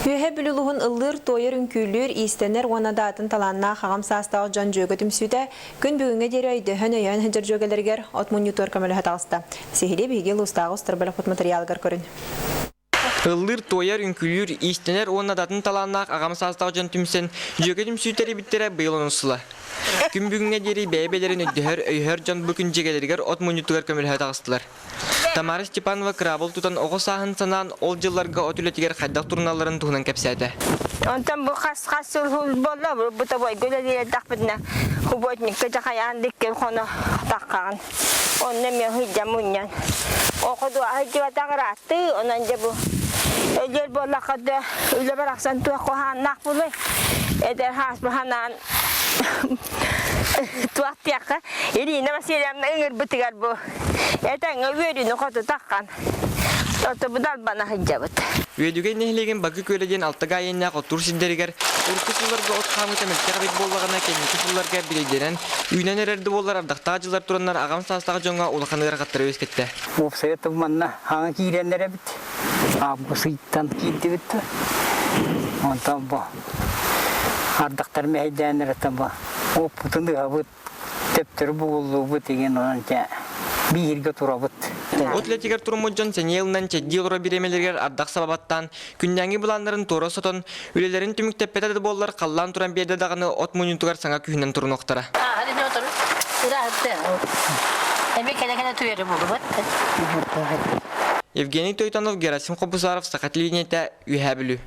Үһэ бүлүлүһүн ыллыр тойыр үңкүлүр истенер уанадатын таланна хагам састагы жан жөгөтүм сүтэ күн бүгүнгө дери өйдөһөн өйөн хыжыр жөгөлергер от монитор көмөлө хаталста. Сехиле биге лустагы стырбалак материалгар көрүн. Ыллыр тойыр үңкүлүр истенер уанадатын таланна хагам састагы жан түмсен жөгөтүм сүтери биттере быйыл онусула. Күн бүгүнгө дери бэбелерин өйдөһөр өйһөр жан бүкүн жегелергер от монитор көмөлө хаталыстылар. Тамара Степанова крабыл тутан оғы сахын санан ол жылларга отүлетигер хайдақ турналарын туғынан кәпсәді. Онтан бұл қас-қас болла, бұта бой гөлелер дақпыдына құботникке жақаян деккер қоны таққаған. Онны мен хиджам мұньян. Оқыду ахиджива тағыратты, онан же бұл. Өлер болла қады, өлі бір ақсан туа қоған нақ бұлы. Эдер хас бұханан туақ тияққа. Ирина Васильевна үңір бұтығар бұл. Этен өйрүнү кото таккан. Ото будал бана хыжабыт. Өйдүгө нехлеген бакы көлеген алтыга айына котур синдеригер уркусуларга от хамыта мектебит боллагана кеники суларга биледерен үйнен эрерди боллар ардактагы жылдар тураннар агам састагы жоңга улаканыгар каттырып эскетти. Бу сетеп манна хаңа кийрендере бит. Абусыйттан кийди бит. Онтан бу. Ардактар мейденер табы. О путунду абыт тептер болду бу деген онча. Бирге турабыт. Отлетигер турмуджан сенелнан чеддилора биремелергер ардак сабабаттан күндәңги буланнарын торо сотон үлелерин түмүктеппетеді боллар қаллан туран берді дағыны от монитугар саңа күйінен турын оқтара. Hadi ne oturur? Kene tüyeri buldu. Евгений Тойтанов, Герасим Кобусаров, Сахат Линета, Үйәбілі.